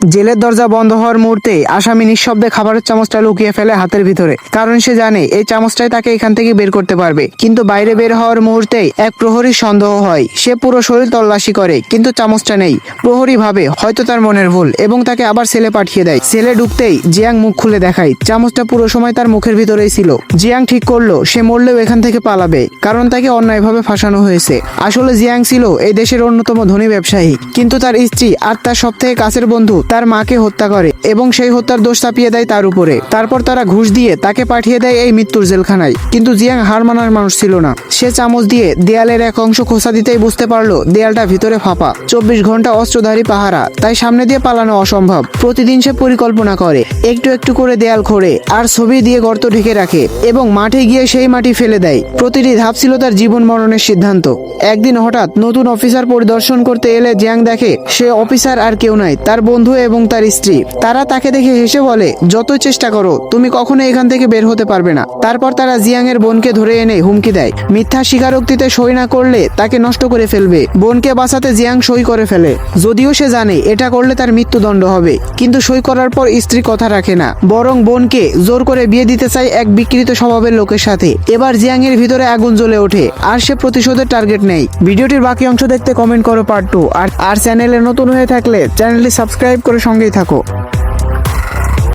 জেলের দরজা বন্ধ হওয়ার মুহূর্তে আসামি নিঃশব্দে খাবারের চামচটা লুকিয়ে ফেলে হাতের ভিতরে, কারণ সে জানে এই চামচটাই তাকে এখান থেকে বের করতে পারবে। কিন্তু বাইরে বের হওয়ার মুহূর্তেই এক প্রহরীর সন্দেহ হয়। সে পুরো শরীর তল্লাশি করে কিন্তু চামচটা নেই। প্রহরী ভাবে হয়তো তার মনের ভুল এবং তাকে আবার সেলে পাঠিয়ে দেয়। সেলে ঢুকতেই জিয়াং মুখ খুলে দেখায় চামচটা পুরো সময় তার মুখের ভিতরেই ছিল। জিয়াং ঠিক করলো সে মরলেও এখান থেকে পালাবে, কারণ তাকে অন্যায়ভাবে ফাঁসানো হয়েছে। আসলে জিয়াং ছিল এই দেশের অন্যতম ধনী ব্যবসায়ী, কিন্তু তার স্ত্রী আর তার সবথেকে কাছের বন্ধু তার মাকে হত্যা করে এবং সেই হত্যার দোষ চাপিয়ে দেয় তার উপরে। তারপর তারা ঘুষ দিয়ে তাকে পাঠিয়ে দেয় এই মৃত্যুর জেলখানায়। কিন্তু জিয়াং হার মানার মানুষ ছিল না। সে চামচ দিয়ে দেয়ালের এক অংশ খোঁচা দিতেই বুঝতে পারলো দেয়ালটা ভিতরে ফাঁপা। 24 ঘন্টা অস্ত্রধারী পাহারা, তাই সামনে দিয়ে পালানো অসম্ভব। প্রতিদিন সে পরিকল্পনা করে, একটু একটু করে দেয়াল খোঁড়ে আর ছবি দিয়ে গর্ত ঢেকে রাখে এবং মাঠে গিয়ে সেই মাটি ফেলে দেয়। প্রতিটি ধাপ ছিল তার জীবন মরণের সিদ্ধান্ত। একদিন হঠাৎ নতুন অফিসার পরিদর্শন করতে এলে জিয়াং দেখে সে অফিসার আর কেউ নাই, তার বন্ধু এবং তার স্ত্রী। তারা তাকে দেখে হেসে বলে, যতই চেষ্টা করো তুমি কখনো এখান থেকে বের হতে পারবে না। তারপর তারা জিয়াং এর বোনকে ধরে এনে হুমকি দেয়, মিথ্যা স্বীকারোক্তিতে সই না করলে তাকে নষ্ট করে ফেলবে। বোনকে বাঁচাতে জিয়াং সই করে ফেলে, যদিও সে জানে এটা করলে তার মৃত্যুদণ্ড হবে। কিন্তু সই করার পর স্ত্রী কথা রাখে না, বরং বোনকে জোর করে বিয়ে দিতে চায় এক বিকৃত স্বভাবের লোকের সাথে। এবার জিয়াং এর ভিতরে আগুন জ্বলে ওঠে আর সে প্রতিশোধের টার্গেট নেয়। ভিডিওটির বাকি অংশ দেখতে কমেন্ট করো পার্ট 2 আর চ্যানেলে নতুন হয়ে থাকলে চ্যানেলটি সাবস্ক্রাইব করে সঙ্গেই থাকো।